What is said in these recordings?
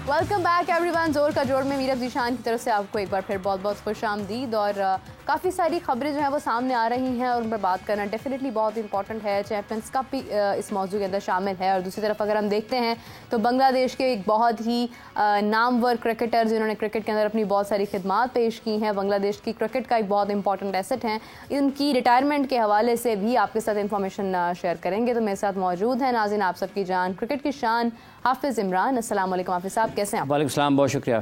Welcome back everyone. जोर का जोड़ में मीरा जीशान की तरफ से आपको एक बार फिर बहुत बहुत खुश आमदीद। और काफ़ी सारी खबरें जो हैं वो सामने आ रही हैं और उन पर बात करना डेफिनेटली बहुत इंपॉर्टेंट है। चैंपियंस कप भी इस मौजू के अंदर शामिल है। और दूसरी तरफ अगर हम देखते हैं तो बांग्लादेश के एक बहुत ही नामवर क्रिकेटर जिन्होंने क्रिकेट के अंदर अपनी बहुत सारी खिदमात पेश की हैं, बांग्लादेश की क्रिकेट का एक बहुत इंपॉर्टेंट एसेट हैं, इनकी रिटायरमेंट के हवाले से भी आपके साथ इंफॉर्मेशन शेयर करेंगे। तो मेरे साथ मौजूद है नाज़रीन आप सबकी जान, क्रिकेट की शान हाफिज़ इमरान। अस्सलाम वालेकुम हाफिज़ साहब, कैसे हैं आप? वालेकुम सलाम, बहुत शुक्रिया।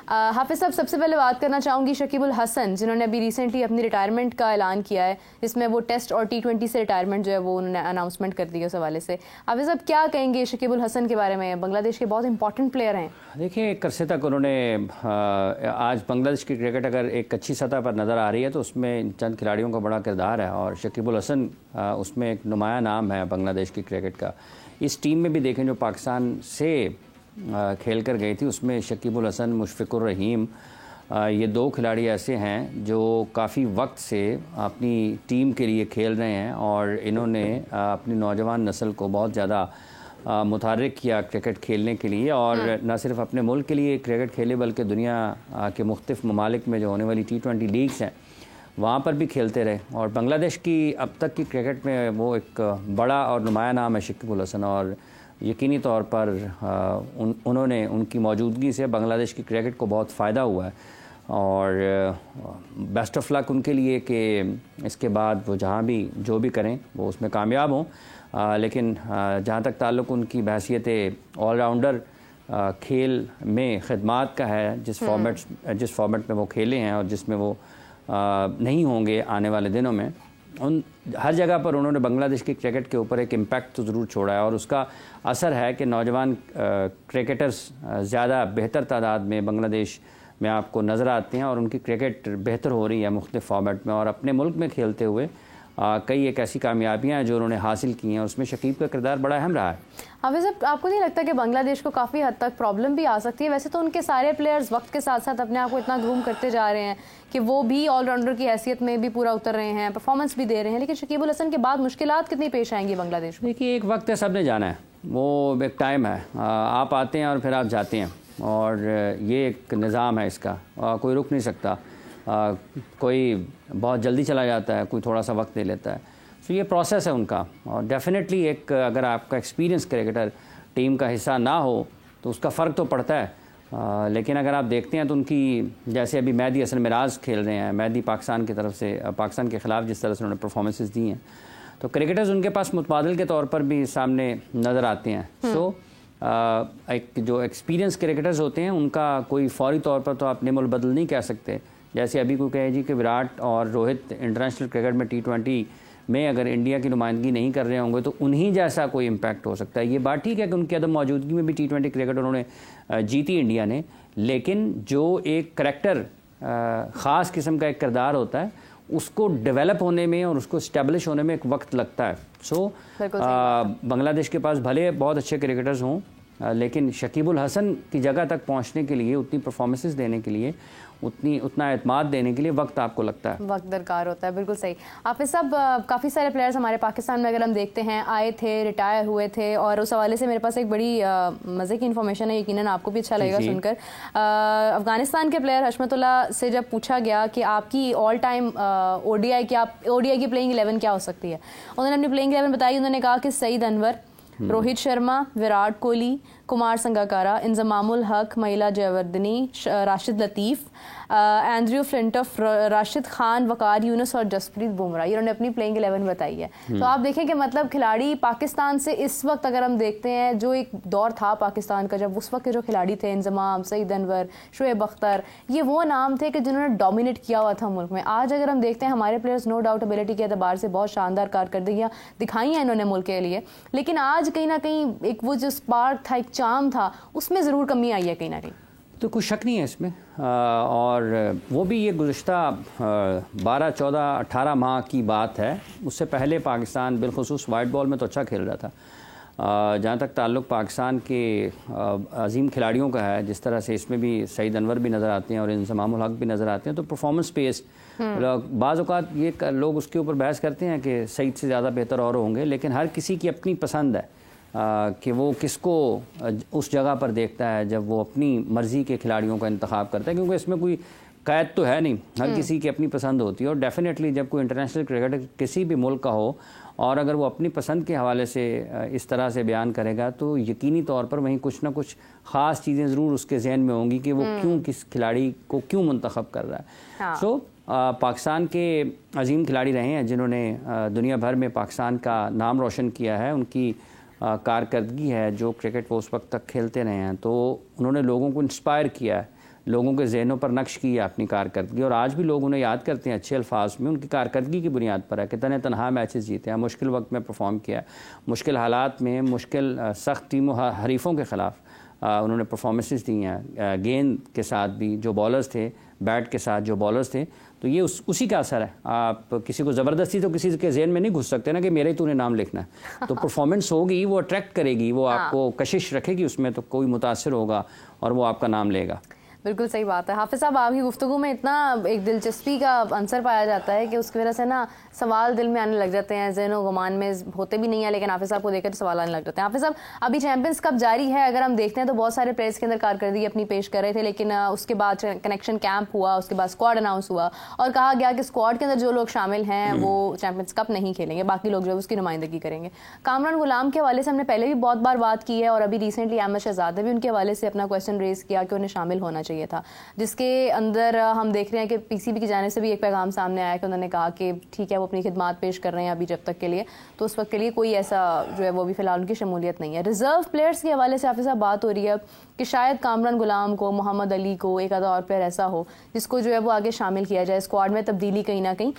हाफिज़ साहब, सबसे पहले बात करना चाहूँगी शकीबुल हसन जिन्होंने अभी रिसेंटली अपनी रिटायरमेंट का ऐलान किया है, जिसमें वो टेस्ट और T20 से रिटायरमेंट जो है वो उन्होंने अनाउंसमेंट कर दी है। उस हवाले से हाफिज़ साहब क्या कहेंगे शकीबुल हसन के बारे में? बांग्लादेश के बहुत इंपॉर्टेंट प्लेयर हैं। देखिए, एक अरसे तक उन्होंने आज बांग्लादेश की क्रिकेट अगर एक अच्छी सतह पर नज़र आ रही है तो उसमें चंद खिलाड़ियों का बड़ा किरदार है और शकीबुल हसन उसमें एक नुमाया नाम है बांग्लादेश की क्रिकेट का। इस टीम में भी देखें जो पाकिस्तान से खेल कर गई थी उसमें शकीबुल हसन, मुशफ़िकुर रहीम, ये दो खिलाड़ी ऐसे हैं जो काफ़ी वक्त से अपनी टीम के लिए खेल रहे हैं और इन्होंने अपनी नौजवान नस्ल को बहुत ज़्यादा मुतहर्रिक किया क्रिकेट खेलने के लिए। और न सिर्फ अपने मुल्क के लिए क्रिकेट खेले बल्कि दुनिया के मुख्तलिफ़ ममालिक में जो होने वाली T20 लीग्स हैं वहाँ पर भी खेलते रहे। और बांग्लादेश की अब तक की क्रिकेट में वो एक बड़ा और नुमाया नाम है शकीबुल हसन और यकीनी तौर पर उन्होंने उनकी मौजूदगी से बांग्लादेश की क्रिकेट को बहुत फ़ायदा हुआ है और बेस्ट ऑफ लक उनके लिए कि इसके बाद वो जहाँ भी जो भी करें वो उसमें कामयाब हों। लेकिन जहाँ तक ताल्लुक़ उनकी बहैसियत ऑलराउंडर खेल में खिदमात का है, जिस फॉर्मेट में वो खेले हैं और जिसमें वो नहीं होंगे आने वाले दिनों में, उन हर जगह पर उन्होंने बांग्लादेश की क्रिकेट के ऊपर एक इम्पैक्ट तो ज़रूर छोड़ा है और उसका असर है कि नौजवान क्रिकेटर्स ज़्यादा बेहतर तादाद में बांग्लादेश में आपको नज़र आते हैं और उनकी क्रिकेट बेहतर हो रही है मुख्तलिफ़ फॉर्मेट में। और अपने मुल्क में खेलते हुए कई एक ऐसी कामयाबियाँ हैं जो उन्होंने हासिल की हैं, उसमें शकीब का किरदार बड़ा अहम रहा है। हाफिज़ साहब, आपको नहीं लगता कि बांग्लादेश को काफ़ी हद तक प्रॉब्लम भी आ सकती है? वैसे तो उनके सारे प्लेयर्स वक्त के साथ साथ अपने आप को इतना ग्रूम करते जा रहे हैं कि वो भी ऑलराउंडर की हैसियत में भी पूरा उतर रहे हैं, परफॉर्मेंस भी दे रहे हैं, लेकिन शकीबुल हसन के बाद मुश्किलात कितनी पेश आएंगी बांग्लादेश को? देखिए, एक वक्त है, सब ने जाना है, वो एक टाइम है, आप आते हैं और फिर आप जाते हैं और ये एक निज़ाम है इसका, कोई रुक नहीं सकता। कोई बहुत जल्दी चला जाता है, कोई थोड़ा सा वक्त ले लेता है। तो ये प्रोसेस है उनका और डेफिनेटली एक अगर आपका एक्सपीरियंस क्रिकेटर टीम का हिस्सा ना हो तो उसका फ़र्क तो पड़ता है। लेकिन अगर आप देखते हैं तो उनकी जैसे अभी मेहदी हसन मिराज खेल रहे हैं, मेहदी पाकिस्तान की तरफ से पाकिस्तान के ख़िलाफ़ जिस तरह से उन्होंने परफॉर्मेंसेस दी हैं तो क्रिकेटर्स उनके पास मुतबादिल के तौर पर भी सामने नज़र आते हैं। सो एक जो एक्सपीरियंस क्रिकेटर्स होते हैं उनका कोई फौरी तौर पर तो आप निमुल बदल नहीं कह सकते। जैसे अभी कोई कहे जी कि विराट और रोहित इंटरनेशनल क्रिकेट में T20 में अगर इंडिया की नुमाइंदगी नहीं कर रहे होंगे तो उन्हीं जैसा कोई इम्पैक्ट हो सकता है। ये बात ठीक है कि उनकी अदम मौजूदगी में भी T20 क्रिकेट उन्होंने जीती इंडिया ने, लेकिन जो एक करैक्टर ख़ास किस्म का एक किरदार होता है उसको डेवलप होने में और उसको इस्टेब्लिश होने में एक वक्त लगता है। सो बांग्लादेश के पास भले बहुत अच्छे क्रिकेटर्स हों लेकिन शकीबुल हसन की जगह तक पहुंचने के लिए, उतनी परफॉर्मेंसेस देने के लिए, उतना एतमाद देने के लिए वक्त आपको लगता है, वक्त दरकार होता है। बिल्कुल सही। हाफिज़ साहब, काफ़ी सारे प्लेयर्स हमारे पाकिस्तान में अगर हम देखते हैं आए थे, रिटायर हुए थे और उस हवाले से मेरे पास एक बड़ी मज़े की इन्फॉर्मेशन है, यकीनन आपको भी अच्छा लगेगा सुनकर। अफ़गानिस्तान के प्लेयर हशमतुल्लाह से जब पूछा गया कि आपकी ऑल टाइम ODI की प्लेइंग 11 क्या हो सकती है, उन्होंने अपनी प्लेइंग 11 बताई। उन्होंने कहा कि सईद अनवर, रोहित शर्मा, विराट कोहली, कुमार संगाकारा, इंजमामुल हक, महिला जयवर्धनी, राशिद लतीफ़, एंड्रयू फ्लिंटॉफ, राशिद खान, वकार यूनुस और जसप्रीत बुमराह, इन्होंने अपनी प्लेइंग 11 बताई है। तो आप देखें कि मतलब खिलाड़ी पाकिस्तान से इस वक्त अगर हम देखते हैं जो एक दौर था पाकिस्तान का, जब उस वक्त के जो खिलाड़ी थे इंजमाम, सईद अनवर, शुएब अख्तर, ये वो नाम थे कि जिन्होंने डोमिनेट किया हुआ था मुल्क में। आज अगर हम देखते हैं हमारे प्लेयर्स नो डाउट एबिलिटी के एतबार से बहुत शानदार कारकर्दगियाँ दिखाई हैं इन्होंने मुल्क के लिए, लेकिन आज कहीं ना कहीं एक वो जो स्पार्क था, एक चार्म था, उसमें ज़रूर कमी आई है कहीं ना कहीं। तो कुछ शक नहीं है इसमें और वो भी ये गुज़श्ता 12, 14, 18 माह की बात है। उससे पहले पाकिस्तान बिलखुसूस वाइट बॉल में तो अच्छा खेल रहा था। जहाँ तक ताल्लुक़ पाकिस्तान के अजीम खिलाड़ियों का है, जिस तरह से इसमें भी सईद अनवर भी नज़र आते हैं और इंजमामुल हक भी नज़र आते हैं, तो परफॉर्मेंस बेस्ड बाज़ औक़ात ये लोग उसके ऊपर बहस करते हैं कि सईद से ज़्यादा बेहतर और होंगे, लेकिन हर किसी की अपनी पसंद है। कि वो किसको उस जगह पर देखता है जब वो अपनी मर्ज़ी के खिलाड़ियों का इंतखाब करता है, क्योंकि इसमें कोई कैद तो है नहीं, हर किसी की अपनी पसंद होती है। और डेफिनेटली जब कोई इंटरनेशनल क्रिकेटर किसी भी मुल्क का हो और अगर वो अपनी पसंद के हवाले से इस तरह से बयान करेगा तो यकीनी तौर पर वहीं कुछ ना कुछ ख़ास चीज़ें ज़रूर उसके जहन में होंगी कि वो क्यों किस खिलाड़ी को क्यों मुंतखब कर रहा है। हाँ। सो पाकिस्तान के अजीम खिलाड़ी रहे हैं जिन्होंने दुनिया भर में पाकिस्तान का नाम रोशन किया है, उनकी कारकर्दगी है जो क्रिकेट वो उस वक्त तक खेलते रहे हैं, तो उन्होंने लोगों को इंस्पायर किया है, लोगों के जहनों पर नक्श की है अपनी कारकर्दगी, और आज भी लोग उन्हें याद करते हैं अच्छे अल्फाज में उनकी कारकर्दगी की बुनियाद पर है कि तनहा मैचेस जीते हैं, मुश्किल वक्त में परफॉर्म किया, मुश्किल हालात में मुश्किल सख्त टीमों हरीफों के ख़िलाफ़ उन्होंने परफॉर्मेंसेस दी हैं, गेंद के साथ भी जो बॉलर्स थे, बैट के साथ जो बॉलर्स थे। तो ये उसी का असर है। आप किसी को ज़बरदस्ती तो किसी के जहन में नहीं घुस सकते ना कि मेरे ही तूने नाम लिखना है, तो परफॉर्मेंस होगी, वो अट्रैक्ट करेगी, वो आपको कशिश रखेगी उसमें, तो कोई मुतासर होगा और वो आपका नाम लेगा। बिल्कुल सही बात है। हाफिज़ साहब, आपकी गुफ्तगू में इतना एक दिलचस्पी का अंसर पाया जाता है कि उसकी वजह से ना सवाल दिल में आने लग जाते हैं, ज़हन गुमान में होते भी नहीं है, लेकिन हाफिज़ साहब को देखकर सवाल आने लग जाते हैं। हाफिज़ साहब, अभी चैंपियंस कप जारी है, अगर हम देखते हैं तो बहुत सारे प्लेयर्स के अंदर कारकर्दगी अपनी पेश कर रहे थे, लेकिन उसके बाद कनेक्शन कैंप हुआ, उसके बाद स्क्वाड अनाउंस हुआ और कहा गया कि स्क्वाड के अंदर जो लोग शामिल हैं वो चैंपियंस कप नहीं खेलेंगे, बाकी लोग जो है उसकी नुमाइंदगी करेंगे। कामरान गुलाम के हवाले से हमने पहले भी बहुत बार बात की है और अभी रिसेंटली अहमद शहजाद ने भी उनके हवाले से अपना क्वेश्चन रेज किया कि उन्हें शामिल होना चाहिए था, जिसके अंदर हम देख रहे हैं कि पीसीबी की जाने से भी एक पैगाम सामने आया कि उन्होंने कहा कि ठीक है वो अपनी खिदमात पेश कर रहे हैं अभी जब तक के लिए, तो उस वक्त के लिए कोई ऐसा जो है वो भी फिलहाल उनकी शमूलियत नहीं है। रिजर्व प्लेयर्स के हवाले से हाफिज़ साहब बात हो रही है कि शायद कामरान गुलाम को, मोहम्मद अली को, एक आधा और प्लेयर ऐसा हो जिसको जो है वो आगे शामिल किया जाए, स्क्वाड में तब्दीली कहीं ना कहीं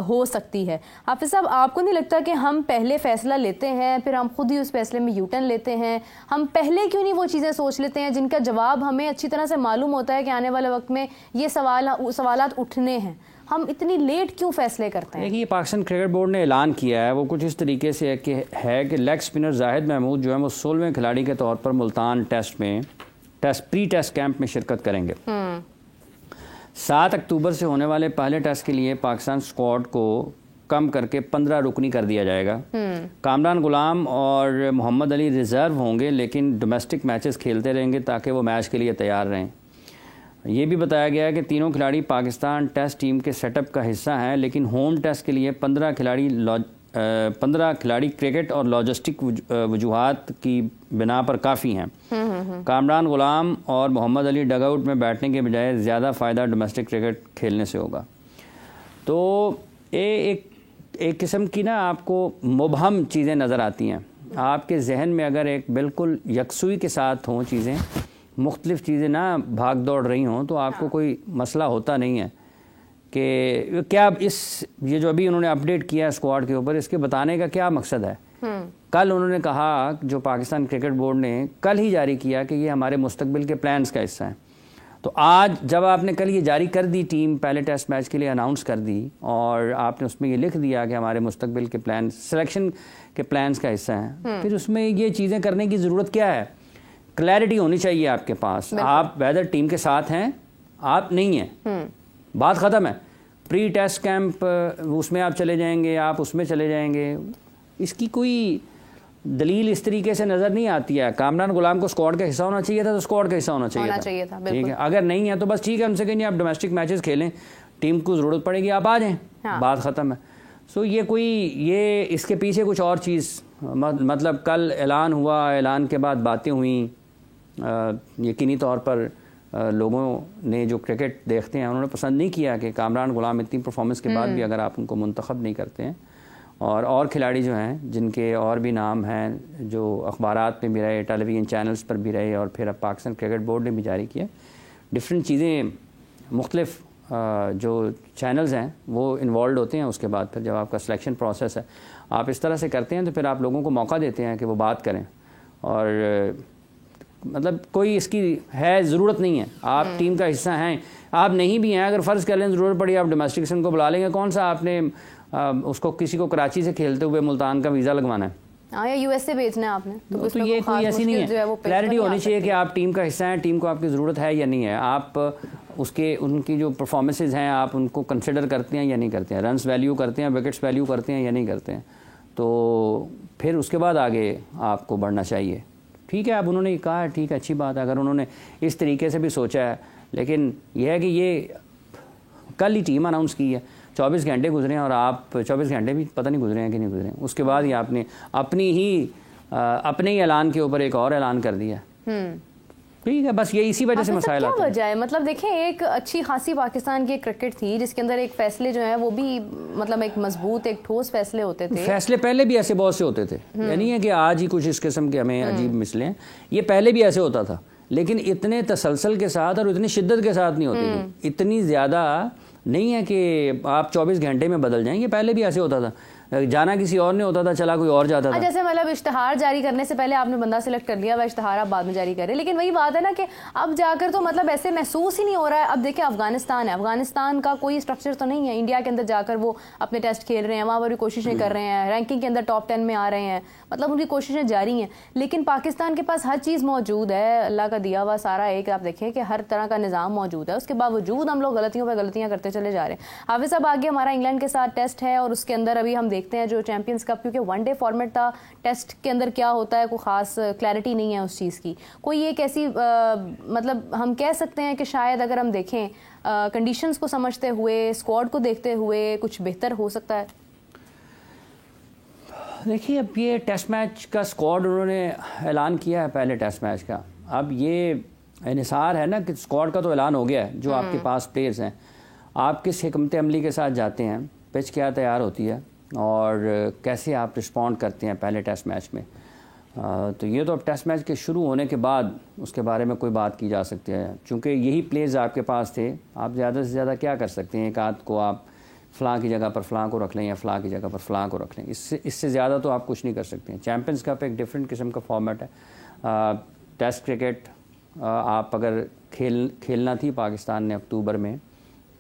हो सकती है। हाफिज़ साहब, आपको नहीं लगता कि हम पहले फैसला लेते हैं फिर हम खुद ही उस फैसले में यूटर्न लेते हैं? हम पहले क्यों नहीं वो चीज़ें सोच लेते हैं जिनका जवाब हमें अच्छी तरह से मालूम होता है कि आने वाले वक्त में ये सवालात उठने हैं? हम इतनी लेट क्यों फैसले करते हैं? देखिए, पाकिस्तान क्रिकेट बोर्ड ने ऐलान किया है, वो कुछ इस तरीके से है कि लेग स्पिनर जाहिद महमूद जो है वो 16वें खिलाड़ी के तौर पर मुल्तान टेस्ट में प्री टेस्ट कैंप में शिरकत करेंगे। 7 अक्टूबर से होने वाले पहले टेस्ट के लिए पाकिस्तान स्क्वाड को कम करके 15 रुकनी कर दिया जाएगा। कामरान गुलाम और मोहम्मद अली रिजर्व होंगे, लेकिन डोमेस्टिक मैचेस खेलते रहेंगे ताकि वो मैच के लिए तैयार रहें। ये भी बताया गया है कि तीनों खिलाड़ी पाकिस्तान टेस्ट टीम के सेटअप का हिस्सा हैं, लेकिन होम टेस्ट के लिए 15 खिलाड़ी क्रिकेट और लॉजिस्टिक वजूहात की बिना पर काफ़ी हैं। कामरान गुलाम और मोहम्मद अली डगआउट में बैठने के बजाय ज़्यादा फ़ायदा डोमेस्टिक क्रिकेट खेलने से होगा। तो एक किस्म की ना आपको मुबहम चीज़ें नज़र आती हैं। आपके जहन में अगर एक बिल्कुल यकसुई के साथ हों चीज़ें, मुख्तलिफ चीज़ें ना भाग दौड़ रही हों, तो आपको कोई मसला होता नहीं है कि क्या ये जो अभी उन्होंने अपडेट किया है स्क्वाड के ऊपर, इसके बताने का क्या मकसद है। कल उन्होंने कहा, जो पाकिस्तान क्रिकेट बोर्ड ने कल ही जारी किया कि ये हमारे मुस्तकबिल के प्लान्स का हिस्सा है। तो आज जब आपने कल ये जारी कर दी, टीम पहले टेस्ट मैच के लिए अनाउंस कर दी और आपने उसमें ये लिख दिया कि हमारे मुस्तकबिल के प्लान सिलेक्शन के प्लान्स का हिस्सा हैं, फिर उसमें ये चीज़ें करने की ज़रूरत क्या है? क्लैरिटी होनी चाहिए आपके पास। आप वेदर टीम के साथ हैं, आप नहीं हैं, बात ख़त्म है। प्री टेस्ट कैंप उसमें आप चले जाएंगे, आप उसमें चले जाएंगे, इसकी कोई दलील इस तरीके से नज़र नहीं आती है। कामरान गुलाम को स्क्वाड का हिस्सा होना चाहिए था तो स्क्वाड का हिस्सा होना चाहिए था। ठीक है, अगर नहीं है तो बस ठीक है, उनसे कहीं आप डोमेस्टिक मैचेस खेलें, टीम को ज़रूरत पड़ेगी आप आ जाएं, बात ख़त्म है। सो ये इसके पीछे कुछ और चीज़, मतलब कल ऐलान हुआ, ऐलान के बाद बातें हुई, यकीनी तौर पर लोगों ने जो क्रिकेट देखते हैं उन्होंने पसंद नहीं किया कि कामरान गुलाम इतनी परफॉर्मेंस के बाद भी अगर आप उनको मुंतखब नहीं करते हैं, और खिलाड़ी जो हैं जिनके और भी नाम हैं, जो अखबारात में भी रहे, टेलीविज़न चैनल्स पर भी रहे, और फिर अब पाकिस्तान क्रिकेट बोर्ड ने भी जारी किया, डिफरेंट चीज़ें, मुख्तलिफ जो चैनल्स हैं वो इन्वॉल्व होते हैं। उसके बाद फिर जब आपका सिलेक्शन प्रोसेस है, आप इस तरह से करते हैं तो फिर आप लोगों को मौका देते हैं कि वो बात करें, और मतलब कोई इसकी ज़रूरत नहीं है। आप टीम का हिस्सा हैं, आप नहीं भी हैं, अगर फ़र्ज़ कर लें ज़रूरत पड़ी आप डोमेस्टिकेशन को बुला लेंगे, कौन सा आपने उसको किसी को कराची से खेलते हुए मुल्तान का वीज़ा लगवाना है? या यूएस से भेजना है आपने, तो ये कोई ऐसी नहीं है। क्लैरिटी होनी चाहिए कि आप टीम का हिस्सा हैं, टीम को आपकी ज़रूरत है या नहीं है, आप उनकी जो परफॉर्मेंसेज हैं आप उनको कंसिडर करते हैं या नहीं करते हैं, रन्स वैल्यू करते हैं, विकेट्स वैल्यू करते हैं या नहीं करते हैं। तो फिर उसके बाद आगे आपको बढ़ना चाहिए। ठीक है, अब उन्होंने कहा है, ठीक है, अच्छी बात है अगर उन्होंने इस तरीके से भी सोचा है, लेकिन यह है कि ये कल ही टीम अनाउंस की है, 24 घंटे गुजरे हैं और आप 24 घंटे भी पता नहीं गुजरे हैं कि नहीं गुजरे हैं, उसके बाद ही आपने अपने ही ऐलान के ऊपर एक और ऐलान कर दिया। ठीक है, बस ये इसी वजह से मसाइल आते हैं। क्या वजह है? मतलब देखें, एक अच्छी खासी पाकिस्तान की क्रिकेट थी जिसके अंदर एक फैसले जो है वो भी मतलब एक मजबूत, एक ठोस फैसले होते थे। फैसले पहले भी ऐसे बहुत से होते थे, यानी है कि आज ही कुछ इस किस्म के हमें अजीब मिसले हैं, ये पहले भी ऐसे होता था, लेकिन इतने तसलसल के साथ और इतनी शिद्दत के साथ नहीं होती थी, इतनी ज़्यादा नहीं है कि आप 24 घंटे में बदल जाएंगे। पहले भी ऐसे होता था, जाना किसी और ने होता था, चला कोई और जाता था। जैसे मतलब इश्तहार जारी करने से पहले आपने बंदा सिलेक्ट कर लिया, वह इश्तहार आप बाद में जारी करें, लेकिन वही बात है ना कि अब जाकर तो मतलब ऐसे महसूस ही नहीं हो रहा है। अब देखिए अफगानिस्तान है, अफगानिस्तान का कोई स्ट्रक्चर तो नहीं है, इंडिया के अंदर जाकर वो अपने टेस्ट खेल रहे हैं, वहाँ पर भी कोशिशें कर रहे हैं, रैंकिंग के अंदर टॉप 10 में आ रहे हैं, मतलब उनकी कोशिशें जारी हैं। लेकिन पाकिस्तान के पास हर चीज़ मौजूद है, अल्लाह का दिया हुआ सारा एक आप देखें कि हर तरह का निज़ाम मौजूद है, उसके बावजूद हम लोग गलतियों पर गलतियाँ करते चले जा रहे हैं। हाफिज़ साहब, आगे हमारा इंग्लैंड के साथ टेस्ट है और उसके अंदर अभी हम देखते हैं जो चैंपियंस कप, क्योंकि वनडे फॉर्मेट था, टेस्ट के अंदर क्या होता है कोई खास क्लैरिटी नहीं है उस चीज़ की। कोई एक ऐसी मतलब हम कह सकते हैं कि शायद अगर हम देखें कंडीशंस को समझते हुए, स्क्वाड को देखते हुए कुछ बेहतर हो सकता है। देखिए, अब ये टेस्ट मैच का स्क्वाड उन्होंने ऐलान किया है पहले टेस्ट मैच का, अब ये इन्हिसार है ना कि स्क्वाड का तो ऐलान हो गया है, जो आपके पास प्लेयर्स हैं, आप किस हिकमत अमली के साथ जाते हैं, पिच क्या तैयार होती है और कैसे आप रिस्पॉन्ड करते हैं पहले टेस्ट मैच में, तो ये तो अब टेस्ट मैच के शुरू होने के बाद उसके बारे में कोई बात की जा सकती है। चूँकि यही प्लेयर्स आपके पास थे, आप ज़्यादा से ज़्यादा क्या कर सकते हैं, एक आध को आप फ़लाँ की जगह पर फ़लाँ को रख लें या फ़लाँ की जगह पर फ़लाँ को रख लें, इससे ज़्यादा तो आप कुछ नहीं कर सकते हैं। चैम्पियंस कप एक डिफरेंट किस्म का फॉर्मेट है। टेस्ट क्रिकेट आप अगर खेलना थी पाकिस्तान ने अक्टूबर में,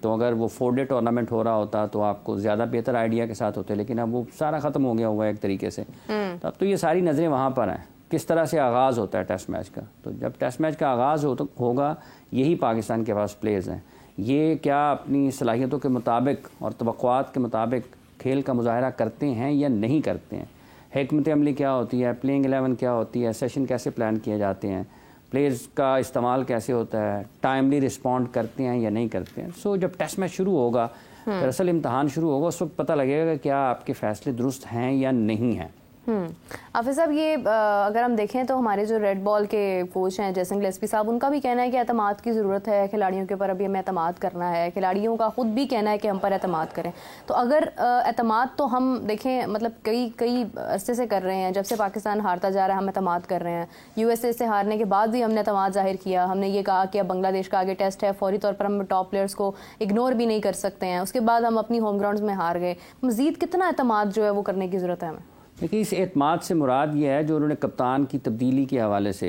तो अगर वो 4 डे टूर्नामेंट हो रहा होता तो आपको ज़्यादा बेहतर आइडिया के साथ होते, लेकिन अब वो सारा ख़त्म हो गया हुआ है एक तरीके से। तो अब तो ये सारी नज़रें वहाँ पर हैं, किस तरह से आगाज़ होता है टेस्ट मैच का। तो जब टेस्ट मैच का आगाज़ होगा, यही पाकिस्तान के पास प्लेयर्स हैं, ये क्या अपनी सलाहियतों के मुताबिक और तवक्कुआत के मुताबिक खेल का मुजाहरा करते हैं या नहीं करते हैं, हिकमत अमली क्या होती है, प्लेइंग 11 क्या होती है, सेशन कैसे प्लान किए जाते हैं, प्लेयर्स का इस्तेमाल कैसे होता है, टाइमली रिस्पॉन्ड करते हैं या नहीं करते हैं। सो जब टेस्ट मैच शुरू होगा, दरअसल इम्तहान शुरू होगा, उस वक्त पता लगेगा कि क्या आपके फ़ैसले दुरुस्त हैं या नहीं हैं। हाफिज़ साहब, ये अगर हम देखें तो हमारे जो रेड बॉल के कोच हैं जयसिंह गिलेस्पी साहब, उनका भी कहना है कि एतमाद की ज़रूरत है, खिलाड़ियों के ऊपर अभी हमें एतमाद करना है, खिलाड़ियों का ख़ुद भी कहना है कि हम पर एतमाद करें। तो अगर एतमाद तो हम देखें मतलब कई अरसे से कर रहे हैं, जब से पाकिस्तान हारता जा रहा है हम एतमाद कर रहे हैं, USA से हारने के बाद भी हमने एतमाद ज़ाहिर किया, हमने ये कहा कि अब बांग्लादेश का आगे टेस्ट है, फौरी तौर पर हम टॉप प्लेयर्स को इग्नोर भी नहीं कर सकते हैं, उसके बाद हम अपनी होम ग्राउंड्स में हार गए। मज़ीद कितना एतमाद जो है वो करने की ज़रूरत है हमें? देखिए, इस एतमाद से मुराद ये है जो उन्होंने कप्तान की तब्दीली के हवाले से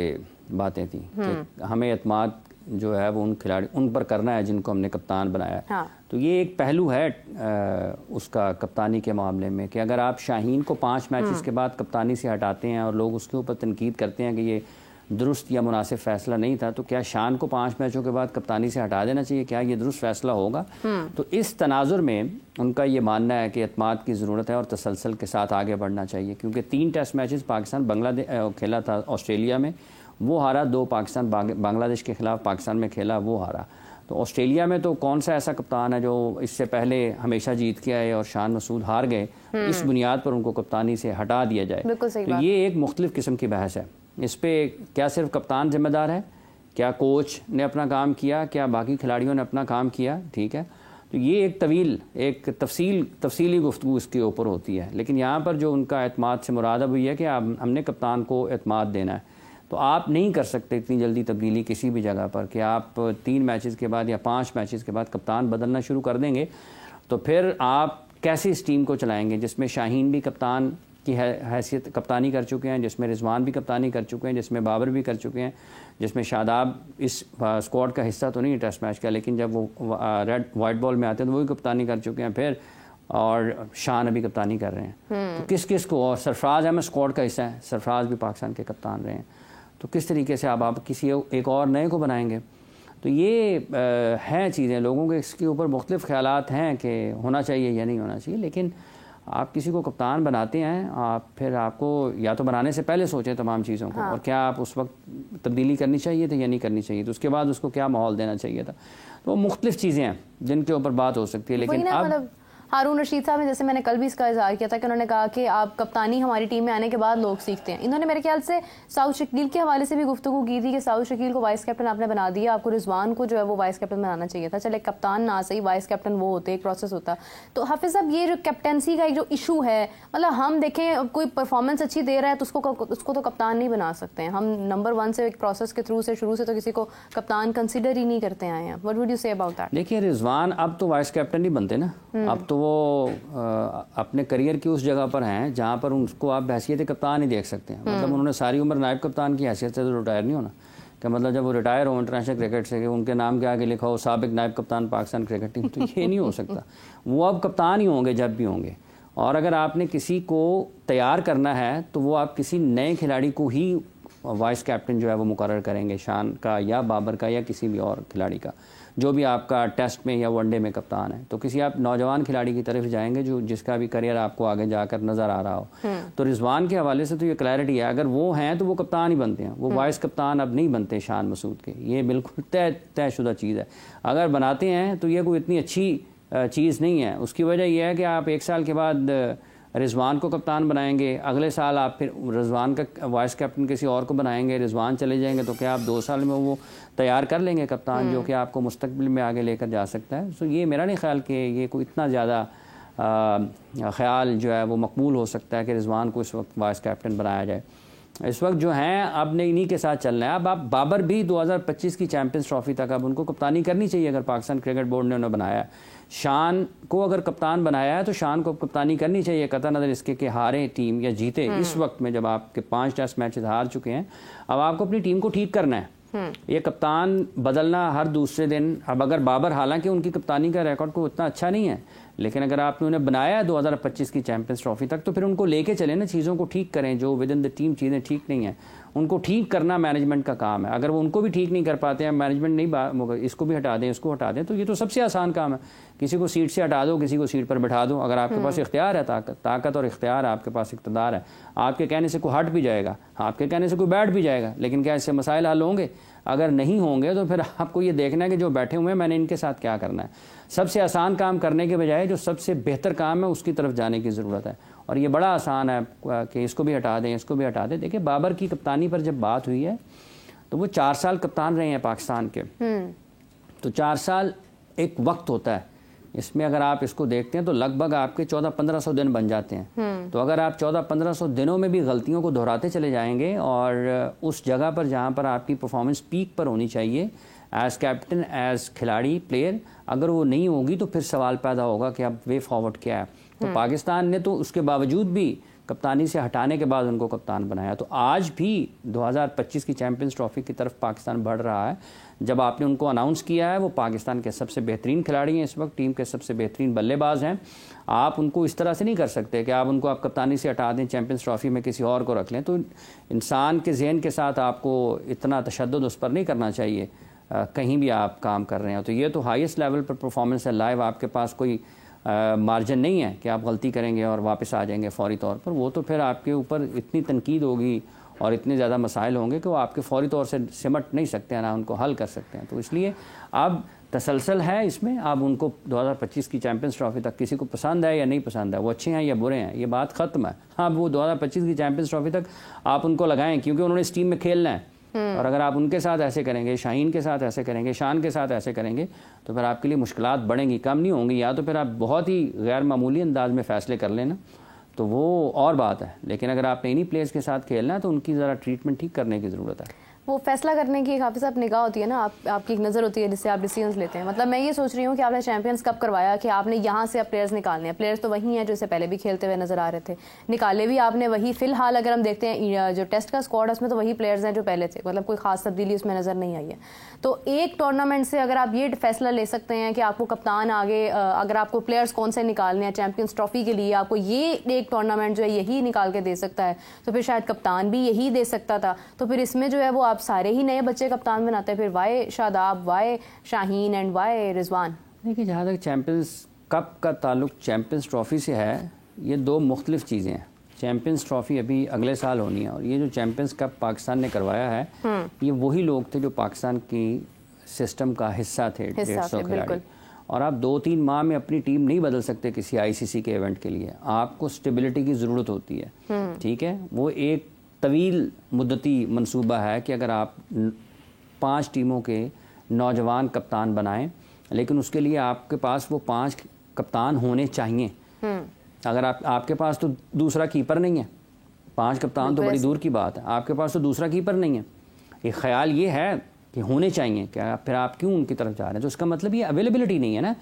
बातें थी कि हमें एतमाद जो है वो उन पर करना है जिनको हमने कप्तान बनाया है। हाँ। तो ये एक पहलू है उसका कप्तानी के मामले में कि अगर आप शाहीन को 5 मैचेस के बाद कप्तानी से हटाते हैं और लोग उसके ऊपर तनकीद करते हैं कि ये दुरुस्त या मुनासिब फ़ैसला नहीं था, तो क्या शान को 5 मैचों के बाद कप्तानी से हटा देना चाहिए? क्या ये दुरुस्त फ़ैसला होगा? तो इस तनाजुर में उनका ये मानना है कि एतमाद की ज़रूरत है और तसलसल के साथ आगे बढ़ना चाहिए, क्योंकि 3 टेस्ट मैचेस पाकिस्तान बांग्लादेश खेला था ऑस्ट्रेलिया में, वो हारा, 2 पाकिस्तान बांग्लादेश के ख़िलाफ़ पाकिस्तान में खेला, वो हारा। तो ऑस्ट्रेलिया में तो कौन सा ऐसा कप्तान है जो इससे पहले हमेशा जीत के आए और शान मसूद हार गए, इस बुनियाद पर उनको कप्तानी से हटा दिया जाए? तो ये एक मुख्तलिफ किस्म की बहस है। इस पे क्या सिर्फ कप्तान जिम्मेदार है? क्या कोच ने अपना काम किया? क्या बाकी खिलाड़ियों ने अपना काम किया? ठीक है, तो ये एक तफसीली गुफ्तगू इसके ऊपर होती है। लेकिन यहाँ पर जो उनका एतमाद से मुराद हुई है कि हमने कप्तान को एतमाद देना है, तो आप नहीं कर सकते इतनी जल्दी तब्दीली किसी भी जगह पर कि आप 3 मैचेस के बाद या 5 मैचेस के बाद कप्तान बदलना शुरू कर देंगे, तो फिर आप कैसे इस टीम को चलाएंगे जिसमें शाहीन भी कप्तान की हैसियत कप्तानी कर चुके हैं, जिसमें रिजवान भी कप्तानी कर चुके हैं, जिसमें बाबर भी कर चुके हैं, जिसमें शादाब इस स्क्वाड का हिस्सा तो नहीं है टेस्ट मैच का, लेकिन जब वो वाइट बॉल में आते हैं तो वो भी कप्तानी कर चुके हैं, फिर और शान अभी कप्तानी कर रहे हैं। तो किस को, और सरफराज अहमद स्क्वाड का हिस्सा है, सरफराज भी पाकिस्तान के कप्तान रहे हैं, तो किस तरीके से आप किसी एक और नए को बनाएंगे? तो ये हैं चीज़ें, लोगों के इसके ऊपर मुख्तलिफ ख्यालात हैं कि होना चाहिए या नहीं होना चाहिए, लेकिन आप किसी को कप्तान बनाते हैं, आप फिर आपको या तो बनाने से पहले सोचें तमाम चीज़ों को, और क्या आप उस वक्त तब्दीली करनी चाहिए थी या नहीं करनी चाहिए, तो उसके बाद उसको क्या माहौल देना चाहिए था। तो मुख्तलिफ चीज़ें हैं जिनके ऊपर बात हो सकती है, लेकिन अब हारून रशीद साहब ने, जैसे मैंने कल भी इसका इजहार किया था कि उन्होंने कहा कि आप कप्तानी हमारी टीम में आने के बाद लोग सीखते हैं। इन्होंने मेरे ख्याल से साउथ शकील के हवाले से भी गुफ्तगू की थी कि साउथ शकील को वाइस कैप्टन आपने बना दिया, आपको रिजवान को जो है वो वाइस कैप्टन बनाना चाहिए था। चले कप्तान ना सही, वाइस कैप्टन वो होते, एक प्रोसेस होता। तो हाफिज साहब, ये जो कैप्टनसी का एक जो इशू है, मतलब हम देखें कोई परफॉर्मेंस अच्छी दे रहा है तो उसको तो कप्तान नहीं बना सकते हैं हम। नंबर 1 से एक प्रोसेस के थ्रू से शुरू से तो किसी को कप्तान कंसिडर ही नहीं करते आए हैं। What would you say about that? देखिए, रिजवान अब तो वाइस कैप्टन ही बनते ना, अब तो वो अपने करियर की उस जगह पर हैं जहाँ पर उनको आप हैसियत कप्तान ही देख सकते हैं। मतलब उन्होंने सारी उम्र नायब कप्तान की हैसियत से तो रिटायर नहीं होना, कि मतलब जब वो रिटायर हो इंटरनेशनल क्रिकेट से कि उनके नाम के आगे लिखा हो साबिक नायब कप्तान पाकिस्तान क्रिकेट टीम, तो ये नहीं हो सकता। वो अब कप्तान ही होंगे जब भी होंगे। और अगर आपने किसी को तैयार करना है तो वो आप किसी नए खिलाड़ी को ही वाइस कैप्टन जो है वो मुकर्रर करेंगे, शान का या बाबर का या किसी भी और खिलाड़ी का, जो भी आपका टेस्ट में या वनडे में कप्तान है। तो किसी आप नौजवान खिलाड़ी की तरफ जाएंगे जो जिसका भी करियर आपको आगे जाकर नज़र आ रहा हो। तो रिजवान के हवाले से तो ये क्लैरिटी है, अगर वो हैं तो वो कप्तान ही बनते हैं, वो वाइस कप्तान अब नहीं बनते शान मसूद के। ये बिल्कुल तयशुदा चीज़ है। अगर बनाते हैं तो ये कोई इतनी अच्छी चीज़ नहीं है। उसकी वजह यह है कि आप 1 साल के बाद रिजवान को कप्तान बनाएंगे, अगले साल आप फिर रिजवान का वाइस कैप्टन किसी और को बनाएंगे, रिजवान चले जाएंगे, तो क्या आप 2 साल में वो तैयार कर लेंगे कप्तान जो कि आपको मुस्तकबिल में आगे लेकर जा सकता है? तो ये मेरा नहीं ख्याल कि ये कोई इतना ज़्यादा ख्याल जो है वो मकबूल हो सकता है कि रिजवान को इस वक्त वाइस कैप्टन बनाया जाए। इस वक्त जो हैं अब ने इन्हीं के साथ चलना है। अब आप बाबर भी 2025 की चैंपियंस ट्रॉफी तक अब उनको कप्तानी करनी चाहिए अगर पाकिस्तान क्रिकेट बोर्ड ने उन्हें बनाया है। शान को अगर कप्तान बनाया है तो शान को कप्तानी करनी चाहिए, कतई नज़र इसके कि हारे टीम या जीते। इस वक्त में जब आपके 5 टेस्ट मैचेस हार चुके हैं, अब आपको अपनी टीम को ठीक करना है। ये कप्तान बदलना हर दूसरे दिन। अब अगर बाबर, हालांकि उनकी कप्तानी का रिकॉर्ड को उतना अच्छा नहीं है, लेकिन अगर आपने उन्हें बनाया है 2025 की चैंपियंस ट्रॉफी तक, तो फिर उनको लेके चले ना, चीज़ों को ठीक करें। जो विद इन द टीम चीज़ें ठीक नहीं हैं उनको ठीक करना मैनेजमेंट का काम है। अगर वो उनको भी ठीक नहीं कर पाते हैं, मैनेजमेंट नहीं, इसको भी हटा दें, इसको हटा दें, तो ये तो सबसे आसान काम है। किसी को सीट से हटा दो, किसी को सीट पर बैठा दो। अगर आपके पास इख्तियार है, ताकत और इख्तियार, आपके पास इक़्तिदार है, आपके कहने से कोई हट भी जाएगा, आपके कहने से कोई बैठ भी जाएगा, लेकिन क्या इससे मसाइल हल होंगे? अगर नहीं होंगे तो फिर आपको ये देखना है कि जो बैठे हुए हैं मैंने इनके साथ क्या करना है। सबसे आसान काम करने के बजाय जो सबसे बेहतर काम है उसकी तरफ जाने की ज़रूरत है। और ये बड़ा आसान है कि इसको भी हटा दें, इसको भी हटा दें। देखिए, बाबर की कप्तानी पर जब बात हुई है तो वो 4 साल कप्तान रहे हैं पाकिस्तान के। तो 4 साल एक वक्त होता है, इसमें अगर आप इसको देखते हैं तो लगभग आपके 1400-1500 दिन बन जाते हैं। तो अगर आप 1400-1500 दिनों में भी गलतियों को दोहराते चले जाएंगे और उस जगह पर जहाँ पर आपकी परफॉर्मेंस पीक पर होनी चाहिए एज़ कैप्टन, एज़ खिलाड़ी, प्लेयर, अगर वो नहीं होगी तो फिर सवाल पैदा होगा कि अब वे फॉरवर्ड क्या है। तो पाकिस्तान ने तो उसके बावजूद भी कप्तानी से हटाने के बाद उनको कप्तान बनाया। तो आज भी 2025 की चैंपियंस ट्रॉफी की तरफ पाकिस्तान बढ़ रहा है। जब आपने उनको अनाउंस किया है, वो पाकिस्तान के सबसे बेहतरीन खिलाड़ी हैं, इस वक्त टीम के सबसे बेहतरीन बल्लेबाज हैं। आप उनको इस तरह से नहीं कर सकते कि आप उनको कप्तानी से हटा दें, चैंपियंस ट्रॉफी में किसी और को रख लें। तो इंसान के जहन के साथ आपको इतना तशद्दुद उस पर नहीं करना चाहिए कहीं भी आप काम कर रहे हो। तो ये तो हाईएस्ट लेवल पर परफॉर्मेंस है, लाइव आपके पास कोई मार्जिन नहीं है कि आप गलती करेंगे और वापस आ जाएंगे फौरी तौर पर। वो तो फिर आपके ऊपर इतनी तनकीद होगी और इतने ज़्यादा मसाइल होंगे कि वो आपके फौरी तौर से सिमट नहीं सकते हैं, ना उनको हल कर सकते हैं। तो इसलिए अब तसलसल है इसमें। अब उनको 2025 की चैंपियंस ट्रॉफी तक किसी को पसंद है या नहीं पसंद है, वो अच्छे हैं या बुरे हैं, ये बात ख़त्म है। अब वो 2025 की चैंपियंस ट्रॉफी तक आप उनको लगाएं, क्योंकि उन्होंने इस टीम में खेलना है। और अगर आप उनके साथ ऐसे करेंगे, शाहीन के साथ ऐसे करेंगे, शान के साथ ऐसे करेंगे, तो फिर आपके लिए मुश्किलात बढ़ेंगी, कम नहीं होंगी। या तो फिर आप बहुत ही गैर मामूली अंदाज में फ़ैसले कर लेना, तो वो और बात है। लेकिन अगर आपने इन्हीं प्लेयर्स के साथ खेलना है तो उनकी ज़रा ट्रीटमेंट ठीक करने की ज़रूरत है। वो फैसला करने की एक हाफिज़ साहब निगाह होती है ना, आपकी एक नज़र होती है जिससे आप डिसीजंस लेते हैं। मतलब मैं ये सोच रही हूँ कि आपने चैंपियंस कप करवाया कि आपने यहाँ से अब प्लेयर्स निकालने हैं। प्लेयर्स तो वही हैं जो इससे पहले भी खेलते हुए नज़र आ रहे थे, निकाले भी आपने वही। फ़िलहाल अगर हम देखते हैं जो टेस्ट का स्क्वाड है उसमें तो वही प्लेयर्स हैं जो पहले थे, मतलब कोई ख़ास तब्दीली उसमें नज़र नहीं आई है। तो एक टूर्नामेंट से अगर आप ये फैसला ले सकते हैं कि आपको कप्तान आगे, अगर आपको प्लेयर्स कौन से निकालने हैं चैंपियंस ट्रॉफी के लिए, आपको ये एक टूर्नामेंट जो है यही निकाल के दे सकता है, तो फिर शायद कप्तान भी यही दे सकता था। तो फिर इसमें जो है वो आप सारे ही नए बच्चे कप्तान बनाते हैं, फिर why Shadab, why Shaheen and why Rizwan. देखिए, जहाँ तक चैंपियंस कप का ताल्लुक चैंपियंस ट्रॉफी से है ये दो मुख्तलिफ चीज़ें हैं। चैम्पियंस ट्रॉफी अभी अगले साल होनी है, और ये जो चैम्पियंस कप पाकिस्तान ने करवाया है, ये वही लोग थे जो पाकिस्तान की सिस्टम का हिस्सा थे, 150 खिलाड़ी। और आप 2-3 माह में अपनी टीम नहीं बदल सकते किसी आईसीसी के इवेंट के लिए, आपको स्टेबिलिटी की ज़रूरत होती है। ठीक है, वो एक तवील मुद्दती मंसूबा है कि अगर आप 5 टीमों के नौजवान कप्तान बनाएं, लेकिन उसके लिए आपके पास वो 5 कप्तान होने चाहिए। अगर आपके पास तो दूसरा कीपर नहीं है, 5 कप्तान तो बड़ी दूर की बात है, आपके पास तो दूसरा कीपर नहीं है। एक ख्याल ये है कि होने चाहिए, क्या फिर आप क्यों उनकी तरफ जा रहे हैं? तो उसका मतलब ये अवेलेबिलिटी नहीं है ना।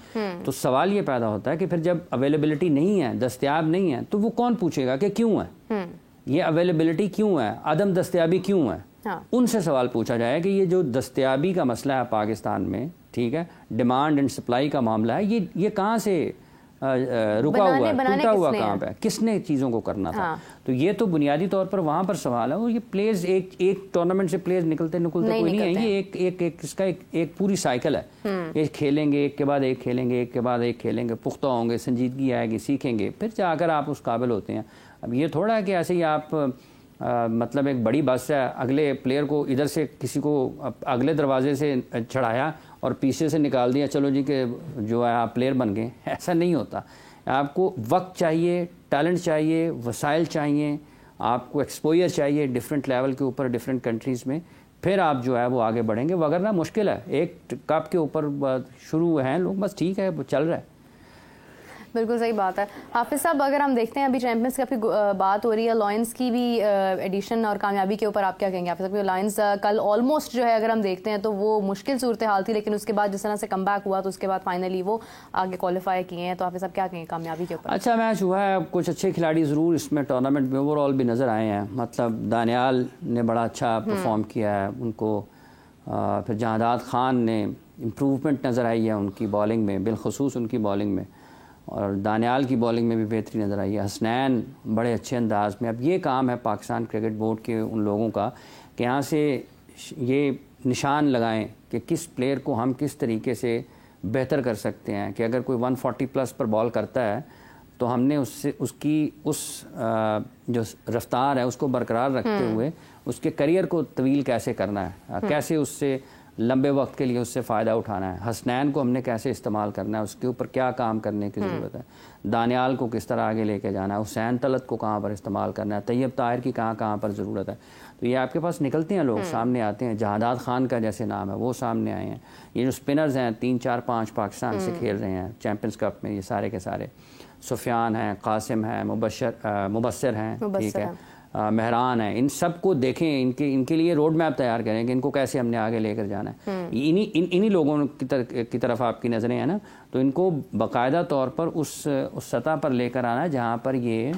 तो सवाल ये पैदा होता है कि फिर जब अवेलेबिलिटी नहीं है, दस्तयाब नहीं है, तो वो कौन पूछेगा कि क्यों है, ये अवेलेबिलिटी क्यों है, अदम दस्तयाबी क्यों है। हाँ। उनसे सवाल पूछा जाए कि ये जो दस्तयाबी का मसला है पाकिस्तान में, ठीक है, डिमांड एंड सप्लाई का मामला है, ये कहाँ से रुका हुआ है, टूटा हुआ कहाँ पे है, किसने चीज़ों को करना था। हाँ। तो ये तो बुनियादी तौर पर वहाँ पर सवाल है। और ये प्लेयर्स एक टूर्नामेंट से प्लेयर्स निकलते कोई नहीं है, ये एक पूरी साइकिल है। ये खेलेंगे, एक के बाद एक खेलेंगे, एक के बाद एक खेलेंगे, पुख्ता होंगे, संजीदगी आएगी, सीखेंगे, फिर जाकर आप उस काबिल होते हैं। अब ये थोड़ा है कि ऐसे ही आप मतलब एक बड़ी बस है, अगले प्लेयर को इधर से किसी को अगले दरवाजे से चढ़ाया और पीछे से निकाल दिया, चलो जी के जो है आप प्लेयर बन गए। ऐसा नहीं होता। आपको वक्त चाहिए, टैलेंट चाहिए, वसाइल चाहिए, आपको एक्सपोजर चाहिए डिफरेंट लेवल के ऊपर, डिफरेंट कंट्रीज़ में, फिर आप जो है वो आगे बढ़ेंगे। वगरना मुश्किल है। एक कप के ऊपर शुरू हैं लोग, बस ठीक है, वो चल रहा है। बिल्कुल सही बात है। हाफिज साहब, अगर हम देखते हैं अभी चैंपियंस कप की बात हो रही है, लॉयंस की भी एडिशन और कामयाबी के ऊपर आप क्या कहेंगे? हाफिज साहब, लॉयंस कल ऑलमोस्ट जो है अगर हम देखते हैं तो वो मुश्किल सूरत हाल थी, लेकिन उसके बाद जिस तरह से कम बैक हुआ तो उसके बाद फाइनली वो आगे क्वालिफाई किए हैं। तो हाफिज साहब क्या कहेंगे कामयाबी के ऊपर? अच्छा मैच हुआ है, कुछ अच्छे खिलाड़ी ज़रूर इसमें टूर्नामेंट में ओवरऑल भी नज़र आए हैं। मतलब दानियाल ने बड़ा अच्छा परफॉर्म किया है, उनको फिर जहादात खान ने इम्प्रूवमेंट नज़र आई है उनकी बॉलिंग में, बिलखसूस उनकी बॉलिंग में, और दानियाल की बॉलिंग में भी बेहतरी नज़र आई है। हसनैन बड़े अच्छे अंदाज में। अब ये काम है पाकिस्तान क्रिकेट बोर्ड के उन लोगों का कि यहाँ से ये निशान लगाएं कि किस प्लेयर को हम किस तरीके से बेहतर कर सकते हैं, कि अगर कोई 140 प्लस पर बॉल करता है तो हमने उससे उसकी जो रफ्तार है उसको बरकरार रखते हुए उसके करियर को तवील कैसे करना है, कैसे उससे लंबे वक्त के लिए उससे फ़ायदा उठाना है। हसनैन को हमने कैसे इस्तेमाल करना है, उसके ऊपर क्या काम करने की ज़रूरत है। दानियाल को किस तरह आगे लेके जाना है, हुसैन तलत को कहाँ पर इस्तेमाल करना है, तैयब ताहिर की कहाँ पर ज़रूरत है। तो ये आपके पास निकलते हैं लोग, सामने आते हैं। जहादात खान का जैसे नाम है वो सामने आए हैं। ये जो स्पिनर्स हैं 3, 4, 5 पाकिस्तान से खेल रहे हैं चैम्पियंस कप में, ये सारे के सारे सुफियान हैं, कासिम हैं, मुबस्सिर हैं, ठीक है, मेहरान है, इन सब को देखें, इनके लिए रोड मैप तैयार करें कि इनको कैसे हमने आगे लेकर जाना है। इन्हीं लोगों की तरफ आपकी नज़रें हैं ना, तो इनको बाकायदा तौर पर उस सतह पर लेकर आना है जहाँ पर ये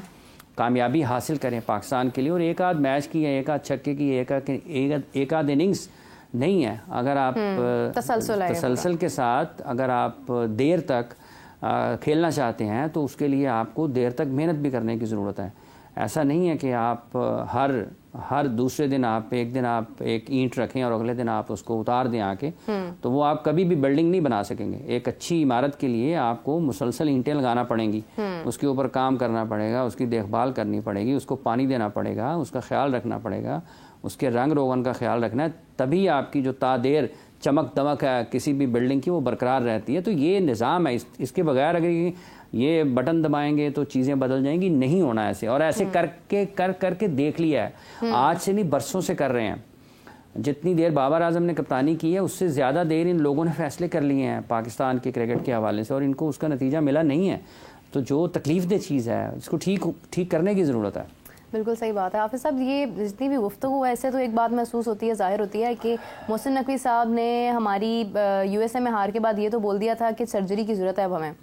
कामयाबी हासिल करें पाकिस्तान के लिए। और एक आध मैच की है, एक आध छक्के की, एक आध इनिंग्स नहीं है। अगर आप तसलसल के साथ अगर आप देर तक खेलना चाहते हैं तो उसके लिए आपको देर तक मेहनत भी करने की ज़रूरत है। ऐसा नहीं है कि आप हर दूसरे दिन आप एक ईंट रखें और अगले दिन आप उसको उतार दें आके, तो वो आप कभी भी बिल्डिंग नहीं बना सकेंगे। एक अच्छी इमारत के लिए आपको मुसलसल ईंटें लगाना पड़ेंगी, उसके ऊपर काम करना पड़ेगा, उसकी देखभाल करनी पड़ेगी, उसको पानी देना पड़ेगा, उसका ख्याल रखना पड़ेगा, उसके रंग रोगन का ख्याल रखना है, तभी आपकी जो तादेर चमक दमक है किसी भी बिल्डिंग की वो बरकरार रहती है। तो ये निज़ाम है, इसके बगैर अगर ये बटन दबाएंगे तो चीज़ें बदल जाएंगी, नहीं होना ऐसे। और ऐसे करके देख लिया है, आज से नहीं बरसों से कर रहे हैं। जितनी देर बाबर आजम ने कप्तानी की है उससे ज़्यादा देर इन लोगों ने फैसले कर लिए हैं पाकिस्तान के क्रिकेट के हवाले से, और इनको उसका नतीजा मिला नहीं है। तो जो तकलीफ दह चीज़ है इसको ठीक करने की ज़रूरत है। बिल्कुल सही बात है हाफिज़ साहब। ये जितनी भी गुफ्तगू है इससे तो एक बात महसूस होती है, ज़ाहिर होती है कि मोहसिन नकवी साहब ने हमारी यूएसए में हार के बाद ये तो बोल दिया था कि सर्जरी की ज़रूरत है अब हमें,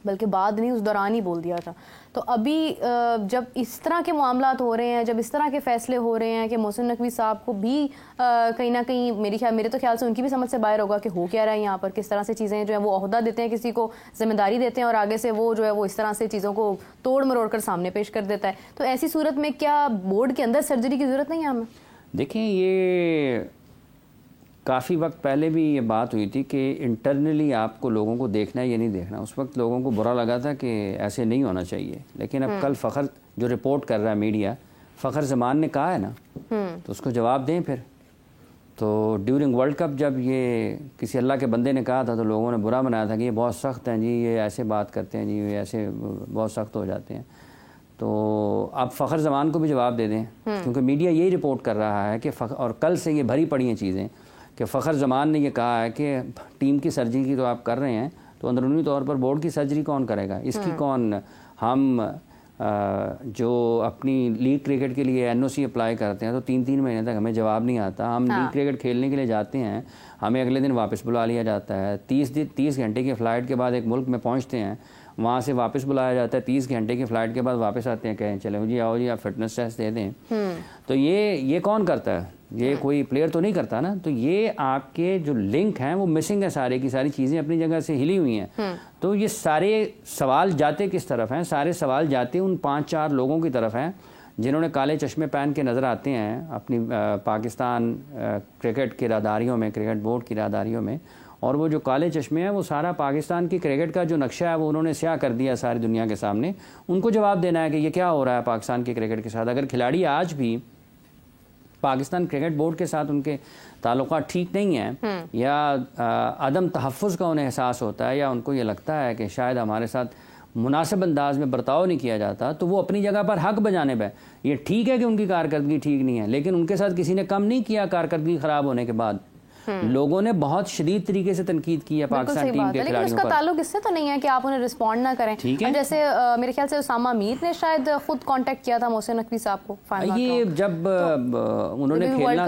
बल्कि बाद नहीं उस दौरान ही बोल दिया था। तो अभी जब इस तरह के मामलात हो रहे हैं, जब इस तरह के फैसले हो रहे हैं कि मोहसिन नकवी साहब को भी कहीं ना कहीं मेरे तो ख्याल से उनकी भी समझ से बाहर होगा कि हो क्या रहा है यहाँ पर, किस तरह से चीज़ें जो है वो ओहदा देते हैं, किसी को जिम्मेदारी देते हैं और आगे से वो जो है वो इस तरह से चीज़ों को तोड़ मरोड़ कर सामने पेश कर देता है। तो ऐसी सूरत में क्या बोर्ड के अंदर सर्जरी की ज़रूरत नहीं है हमें? देखें, ये काफ़ी वक्त पहले भी ये बात हुई थी कि इंटरनली आपको लोगों को देखना है, ये नहीं देखना। उस वक्त लोगों को बुरा लगा था कि ऐसे नहीं होना चाहिए, लेकिन अब कल फ़खर जो रिपोर्ट कर रहा है मीडिया, फ़खर ज़मान ने कहा है ना, तो उसको जवाब दें फिर। तो ड्यूरिंग वर्ल्ड कप जब ये किसी अल्लाह के बंदे ने कहा था तो लोगों ने बुरा बनाया था कि ये बहुत सख्त हैं जी, ये ऐसे बात करते हैं जी, ये ऐसे बहुत सख्त हो जाते हैं। तो अब फ़खर ज़मान को भी जवाब दे दें, क्योंकि मीडिया यही रिपोर्ट कर रहा है कि और कल से ये भरी पड़ी हैं चीज़ें कि फ़खर ज़मान ने ये कहा है कि टीम की सर्जरी की तो आप कर रहे हैं, तो अंदरूनी तौर पर बोर्ड की सर्जरी कौन करेगा, इसकी कौन, हम जो अपनी लीग क्रिकेट के लिए एनओसी अप्लाई करते हैं तो 3-3 महीने तक हमें जवाब नहीं आता। हम लीग क्रिकेट खेलने के लिए जाते हैं, हमें अगले दिन वापस बुला लिया जाता है। 30 घंटे की फ़्लाइट के बाद एक मुल्क में पहुंचते हैं, वहाँ से वापस बुलाया जाता है, 30 घंटे की फ़्लाइट के बाद वापस आते हैं, कहें चलो जी आओ जी आप फिटनेस टेस्ट दे दें। तो ये कौन करता है? ये कोई प्लेयर तो नहीं करता ना। तो ये आपके जो लिंक हैं वो मिसिंग है, सारे की सारी चीज़ें अपनी जगह से हिली हुई हैं। तो ये सारे सवाल जाते किस तरफ हैं? सारे सवाल जाते उन 5-4 लोगों की तरफ हैं जिन्होंने काले चश्मे पहन के नज़र आते हैं अपनी पाकिस्तान क्रिकेट की राहदारियों में, क्रिकेट बोर्ड की राहदारियों में। और वो जो काले चश्मे हैं वो सारा पाकिस्तान की क्रिकेट का जो नक्शा है वो उन्होंने स्याह कर दिया सारी दुनिया के सामने। उनको जवाब देना है कि ये क्या हो रहा है पाकिस्तान की क्रिकेट के साथ। अगर खिलाड़ी आज भी पाकिस्तान क्रिकेट बोर्ड के साथ उनके ताल्लुकात ठीक नहीं हैं या अदम तहफ़्फ़ुज़ का उन्हें एहसास होता है या उनको ये लगता है कि शायद हमारे साथ मुनासिब अंदाज में बर्ताव नहीं किया जाता, तो वो अपनी जगह पर हक बजाने पे। ये ठीक है कि उनकी कारकर्दगी ठीक नहीं है, लेकिन उनके साथ किसी ने कम नहीं किया कारकर्दगी ख़राब होने के बाद। लोगों ने बहुत शदीद तरीके से तनकीद की है पाकिस्तान टीम के खिलाड़ियों पर। उसका ताल्लुक इससे तो नहीं है कि आप उन्हें रिस्पॉन्ड ना करें। ठीक है, जैसे मेरे ख्याल से उसामा मीर ने शायद खुद कांटेक्ट किया था मोहसिन नकवी साहब को, ये जब उन्होंने खेलना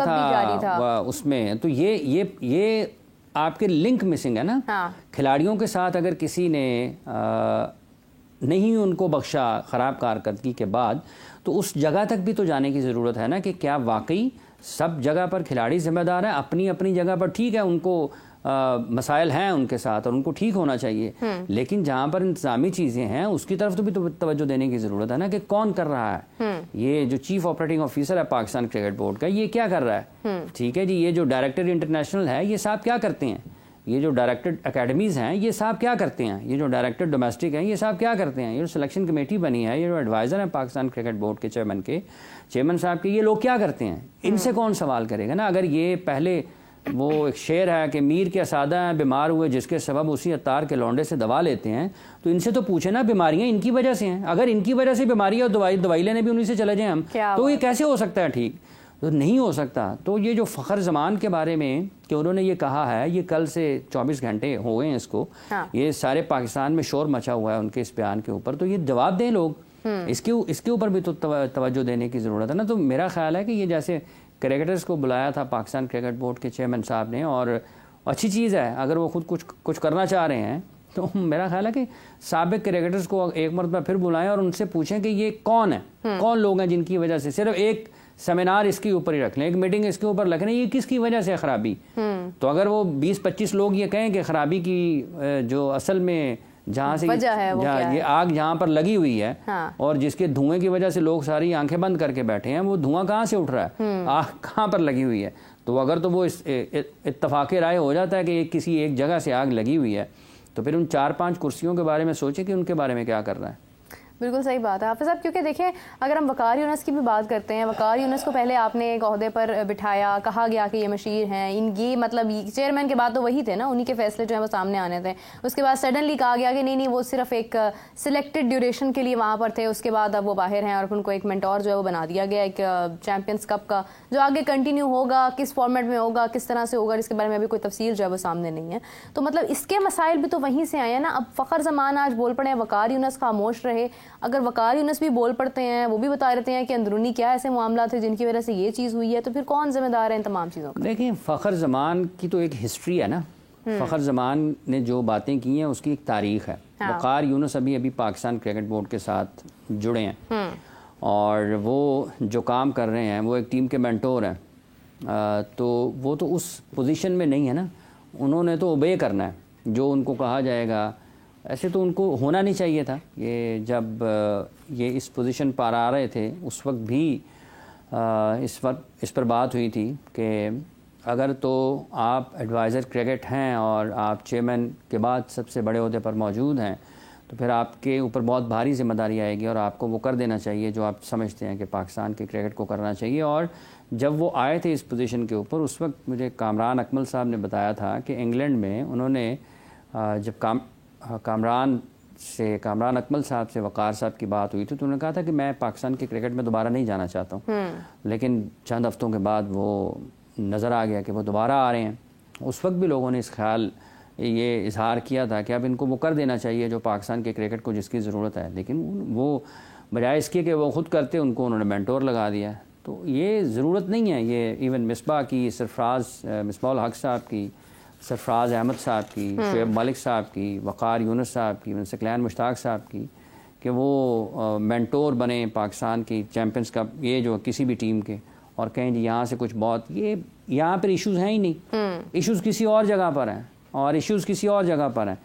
था उसमें, तो ये आपके लिंक मिसिंग है ना। खिलाड़ियों के साथ अगर किसी ने नहीं उनको बख्शा ख़राब कारकर्दगी के बाद, तो उस जगह तक भी तो जाने की ज़रूरत है ना कि क्या वाकई सब जगह पर खिलाड़ी जिम्मेदार हैं। अपनी अपनी जगह पर ठीक है, उनको मसाइल हैं उनके साथ और उनको ठीक होना चाहिए, लेकिन जहाँ पर इंतजामी चीज़ें हैं उसकी तरफ तो भी तो तवज्जो देने की ज़रूरत है ना कि कौन कर रहा है। ये जो चीफ ऑपरेटिंग ऑफिसर है पाकिस्तान क्रिकेट बोर्ड का, ये क्या कर रहा है? ठीक है जी, ये जो डायरेक्टर इंटरनेशनल है ये साहब क्या करते हैं? ये जो डायरेक्टर अकेडमीज़ हैं ये साहब क्या करते हैं? ये जो डायरेक्टर डोमेस्टिक हैं ये साहब क्या करते हैं? ये जो सिलेक्शन कमेटी बनी है, ये जो एडवाइज़र हैं पाकिस्तान क्रिकेट बोर्ड के चेयरमैन साहब के, ये लोग क्या करते हैं? इनसे कौन सवाल करेगा ना। अगर ये पहले वो एक शेर है कि मीर के असादा हैं बीमार हुए जिसके सबब उसी अत्तार के लौंडे से दवा लेते हैं, तो इनसे तो पूछे ना बीमारियां इनकी वजह से हैं। अगर इनकी वजह से बीमारी और दवाई लेने भी उन्हीं से चले जाएं हम, तो ये कैसे हो सकता है? ठीक तो नहीं हो सकता। तो ये जो फ़खर ज़मान के बारे में कि उन्होंने ये कहा है, ये कल से 24 घंटे हो गए हैं इसको, ये सारे पाकिस्तान में शोर मचा हुआ है उनके इस बयान के ऊपर, तो ये जवाब दें लोग। इसके ऊपर भी तो तवज्जो देने की ज़रूरत है ना। तो मेरा ख्याल है कि ये जैसे क्रिकेटर्स को बुलाया था पाकिस्तान क्रिकेट बोर्ड के चेयरमैन साहब ने, और अच्छी चीज़ है अगर वो खुद कुछ करना चाह रहे हैं, तो मेरा ख्याल है कि साबिक क्रिकेटर्स को एक मरतबा फिर बुलाएं और उनसे पूछें कि ये कौन है, कौन लोग हैं जिनकी वजह से। सिर्फ एक सेमिनार इसके ऊपर ही रख लें, एक मीटिंग इसके ऊपर रख लें, ये किसकी वजह से खराबी। तो अगर वो 20-25 लोग ये कहें कि खराबी की जो असल में जहाँ से ये आग जहाँ पर लगी हुई है, और जिसके धुएं की वजह से लोग सारी आंखें बंद करके बैठे हैं, वो धुआं कहाँ से उठ रहा है, आग कहाँ पर लगी हुई है। तो अगर तो वो इत्तफाक़े राय हो जाता है कि किसी एक जगह से आग लगी हुई है, तो फिर उन 4-5 कुर्सियों के बारे में सोचें कि उनके बारे में क्या कर रहा है। बिल्कुल सही बात है हाफिज़ साहब, क्योंकि देखिए अगर हम वकार यूनुस की भी बात करते हैं, वकार यूनुस को पहले आपने एक ओहदे पर बिठाया, कहा गया कि ये मशीर हैं, ये मतलब चेयरमैन के बाद तो वही थे ना, उन्हीं के फैसले जो है वो सामने आने थे। उसके बाद सडनली कहा गया कि नहीं वो सिर्फ एक सिलेक्टेड ड्यूरेशन के लिए वहाँ पर थे, उसके बाद अब वो बाहर हैं और उनको एक मेंटोर जो है वो बना दिया गया एक चैम्पियंस कप का, जो आगे कंटिन्यू होगा, किस फॉर्मेट में होगा, किस तरह से होगा, इसके बारे में अभी कोई तफसील जो है वो सामने नहीं है। तो मतलब इसके मसाइल भी तो वहीं से आए हैं ना। अब फ़खर ज़मान आज बोल पड़े, वकार यूनुस खामोश रहे। अगर वकार यूनुस भी बोल पड़ते हैं, वो भी बता रहते हैं कि अंदरूनी क्या ऐसे मामला थे जिनकी वजह से ये चीज़ हुई है, तो फिर कौन जिम्मेदार है इन तमाम चीज़ों का? देखिए फ़खर ज़मान की तो एक हिस्ट्री है ना। फ़खर ज़मान ने जो बातें की हैं उसकी एक तारीख़ है। वकार यूनुस अभी पाकिस्तान क्रिकेट बोर्ड के साथ जुड़े हैं और वो जो काम कर रहे हैं वो एक टीम के मेंटोर हैं, तो वो तो उस पोजीशन में नहीं है ना। उन्होंने तो ओबे करना है जो उनको कहा जाएगा। ऐसे तो उनको होना नहीं चाहिए था। ये जब ये इस पोजीशन पर आ रहे थे उस वक्त भी इस पर बात हुई थी कि अगर तो आप एडवाइज़र क्रिकेट हैं और आप चेयरमैन के बाद सबसे बड़े ओहदे पर मौजूद हैं, तो फिर आपके ऊपर बहुत भारी जिम्मेदारी आएगी और आपको वो कर देना चाहिए जो आप समझते हैं कि पाकिस्तान के क्रिकेट को करना चाहिए। और जब वो आए थे इस पोजीशन के ऊपर, उस वक्त मुझे कामरान अकमल साहब ने बताया था कि इंग्लैंड में उन्होंने जब कामरान अकमल साहब से वक़ार साहब की बात हुई थी, तो उन्होंने कहा था कि मैं पाकिस्तान के क्रिकेट में दोबारा नहीं जाना चाहता हूँ। लेकिन चंद हफ्तों के बाद वो नज़र आ गया कि वो दोबारा आ रहे हैं। उस वक्त भी लोगों ने इस ख्याल ये इजहार किया था कि अब इनको वो कर देना चाहिए जो पाकिस्तान के क्रिकेट को जिसकी ज़रूरत है, लेकिन वो बजाय इसके कि वो ख़ुद करते उनको उन्होंने मेंटोर लगा दिया। तो ये ज़रूरत नहीं है। ये इवन मिसबा की, मिसबाउल हक साहब की, सरफराज अहमद साहब की, शुएब मलिक साहब की, वक़ार यूनुस साहब की, सकलैन मुश्ताक साहब की, कि वो मेंटोर बने पाकिस्तान की चैम्पियंस कप ये जो किसी भी टीम के, और कहें जी यहाँ से कुछ बहुत, ये यहाँ पर इश्यूज़ हैं ही नहीं। इश्यूज़ किसी और जगह पर हैं और इश्यूज़ किसी और जगह पर हैं।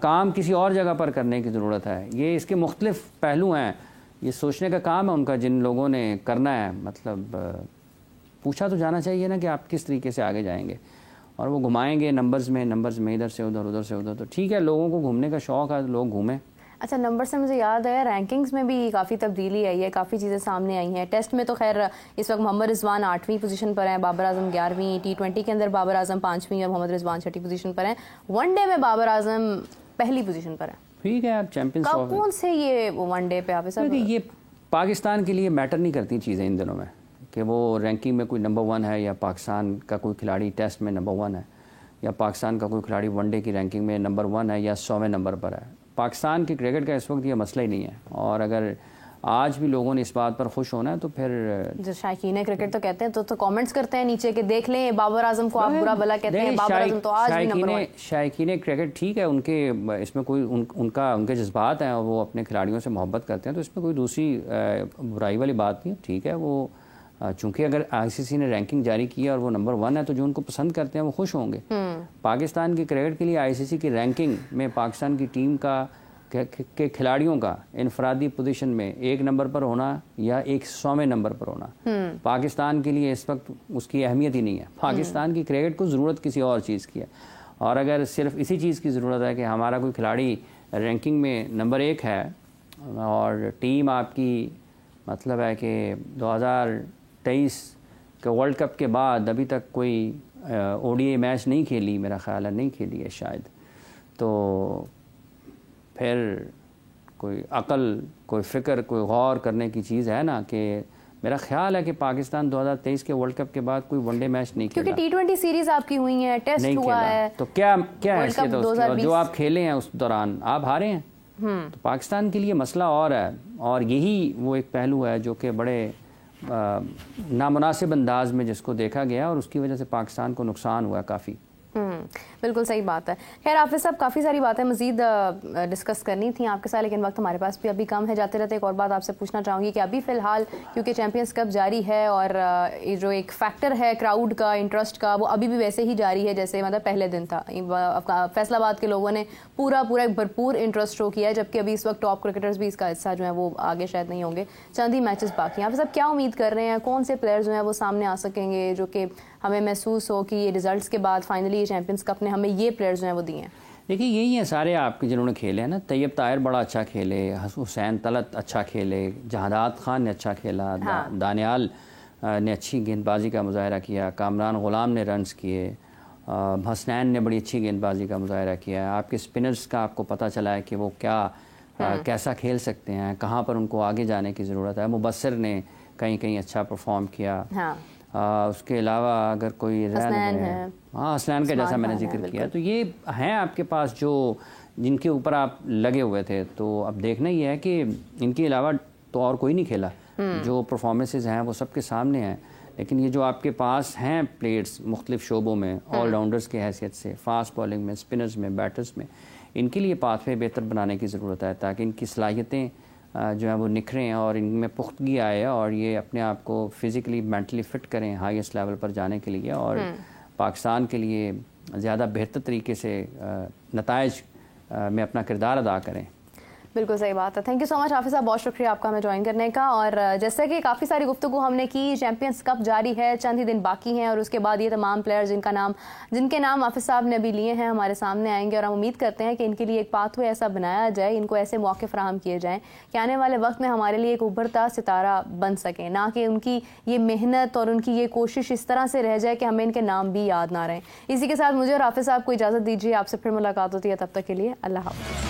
काम किसी और जगह पर करने की ज़रूरत है। ये इसके मुख्तलिफ़ पहलू हैं। ये सोचने का काम है उनका जिन लोगों ने करना है। मतलब पूछा तो जाना चाहिए ना कि आप किस तरीके से आगे जाएंगे, और वो घुमाएंगे नंबर्स में इधर से उधर। तो ठीक है, लोगों को घूमने का शौक़ है, लोग घूमें। अच्छा, नंबर से मुझे याद है रैंकिंग्स में भी काफ़ी तब्दीली आई है, काफ़ी चीज़ें सामने आई हैं। टेस्ट में तो खैर इस वक्त मोहम्मद रिजवान 8वीं पोजीशन पर हैं, बाबर आजम 11वीं, T20 के अंदर बाबर आजम 5वीं और मोहम्मद रिजवान 6ठी पोजीशन पर हैं। वनडे में बाबर आजम पहली पोजीशन पर है। ठीक है, आप चैंपियंस कौन से ये वनडे पे आप ये पाकिस्तान के लिए मैटर नहीं करती चीज़ें इन दिनों में कि वो रैंकिंग में कोई नंबर 1 है, या पाकिस्तान का कोई खिलाड़ी टेस्ट में नंबर 1 है, या पाकिस्तान का कोई खिलाड़ी वनडे की रैंकिंग में नंबर 1 है या 100वें नंबर पर है। पाकिस्तान के क्रिकेट का इस वक्त ये मसला ही नहीं है। और अगर आज भी लोगों ने इस बात पर खुश होना है तो फिर जो शायकीन क्रिकेट तो कहते हैं तो कमेंट्स करते हैं नीचे के, देख लें बाबर आजम को आप बुरा भला कहते हैं, बाबर आजम तो आज भी नंबर 1। शायकीन क्रिकेट ठीक है, उनके इसमें कोई उनके जज्बात हैं और वो अपने खिलाड़ियों से मोहब्बत करते हैं, तो इसमें कोई दूसरी बुराई वाली बात नहीं है। ठीक है, वो चूंकि अगर ICC ने रैंकिंग जारी की है और वो नंबर 1 है, तो जो उनको पसंद करते हैं वो खुश होंगे। पाकिस्तान की क्रिकेट के लिए ICC की रैंकिंग में पाकिस्तान की टीम के खिलाड़ियों का इनफरादी पोजीशन में 1 नंबर पर होना या 100वें नंबर पर होना पाकिस्तान के लिए इस वक्त उसकी अहमियत ही नहीं है। पाकिस्तान की क्रिकेट को ज़रूरत किसी और चीज़ की है, और अगर सिर्फ इसी चीज़ की ज़रूरत है कि हमारा कोई खिलाड़ी रैंकिंग में नंबर 1 है और टीम आपकी मतलब है कि 2023 के वर्ल्ड कप के बाद अभी तक कोई ODI मैच नहीं खेली, मेरा ख्याल है नहीं खेली है शायद, तो फिर कोई अकल, कोई फ़िक्र, कोई गौर करने की चीज़ है ना कि मेरा ख्याल है कि पाकिस्तान 2023 के वर्ल्ड कप के बाद कोई वनडे मैच नहीं खेला, क्योंकि T20 सीरीज़ आपकी हुई है, टेस्ट हुआ है, तो क्या हैसियत है उसकी, जो आप खेले हैं उस दौरान आप हारे हैं। तो पाकिस्तान के लिए मसला और है, और यही वो एक पहलू है जो कि बड़े नामुनासिब अंदाज में जिसको देखा गया और उसकी वजह से पाकिस्तान को नुकसान हुआ काफ़ी। बिल्कुल सही बात है। खैर हाफिज़ साहब, काफ़ी सारी बातें मज़ीद डिस्कस करनी थी आपके साथ, लेकिन वक्त हमारे पास भी अभी कम है। जाते रहते एक और बात आपसे पूछना चाहूँगी कि अभी फ़िलहाल क्योंकि चैम्पियंस कप जारी है और ये जो एक फैक्टर है क्राउड का, इंटरेस्ट का, वो अभी भी वैसे ही जारी है जैसे मतलब पहले दिन था। फैसलाबाद के लोगों ने पूरा एक भरपूर इंटरेस्ट शो किया है, जबकि अभी इस वक्त टॉप क्रिकेटर्स भी इसका हिस्सा जो है वो आगे शायद नहीं होंगे, चंद ही मैचेस बाकी हैं। आप सब क्या उम्मीद कर रहे हैं, कौन से प्लेयर्स जो हैं वो सामने आ सकेंगे जो कि हमें महसूस हो कि ये रिजल्ट्स के बाद फाइनली ये चैंपियंस कप ने हमें ये प्लेयर्स जो हैं वो दिए हैं? देखिए यही हैं सारे आपके जिन्होंने खेले हैं ना। तैयब ताहिर बड़ा अच्छा खेले, हुसैन तलत अच्छा खेले, जहादात खान ने अच्छा खेला, दानियाल ने अच्छी गेंदबाजी का मुजाहरा किया, कामरान गुलाम ने रन्स किए, हसनैन ने बड़ी अच्छी गेंदबाजी का मुजाहरा किया। आपके स्पिनर्स का आपको पता चला है कि वो कैसा खेल सकते हैं, कहाँ पर उनको आगे जाने की ज़रूरत है। मुबस्सिर ने कहीं अच्छा परफॉर्म किया। उसके अलावा अगर कोई हसनैन का जैसा मैंने जिक्र किया, तो ये हैं आपके पास जो जिनके ऊपर आप लगे हुए थे। तो अब देखना ही है कि इनके अलावा तो और कोई नहीं खेला, जो परफॉर्मेंसेज हैं वो सबके सामने हैं। लेकिन ये जो आपके पास हैं प्लेयर्स मुख्तलिफ शोबों में, ऑलराउंडर्स की हैसियत से, फास्ट बॉलिंग में, स्पिनर्स में, बैटर्स में, इनके लिए पाथवे बेहतर बनाने की ज़रूरत है ताकि इनकी सलाहियतें जो है वो निखरें और इनमें पुख्तगी आए और ये अपने आप को फ़िज़िकली मेंटली फ़िट करें हाईएस्ट लेवल पर जाने के लिए, और पाकिस्तान के लिए ज़्यादा बेहतर तरीके से नताइज में अपना किरदार अदा करें। बिल्कुल सही बात है। थैंक यू सो मच हाफिज़ साहब, बहुत शुक्रिया आपका हमें ज्वाइन करने का। और जैसे कि काफ़ी सारी गुफ्तगू हमने की, चैंपियंस कप जारी है, चंद ही दिन बाकी हैं और उसके बाद ये तमाम प्लेयर्स जिनके नाम हाफिज़ साहब ने अभी लिए हैं हमारे सामने आएंगे और हम उम्मीद करते हैं कि इनके लिए एक पाथवे ऐसा बनाया जाए, इनको ऐसे मौके फराहम किए जाएँ कि आने वाले वक्त में हमारे लिए एक उभरता सितारा बन सकें, ना कि उनकी ये मेहनत और उनकी ये कोशिश इस तरह से रह जाए कि हमें इनके नाम भी याद ना रहें। इसी के साथ मुझे और हाफिज़ साहब को इजाज़त दीजिए, आपसे फिर मुलाकात होती है, तब तक के लिए अल्लाह हाफ़िज़।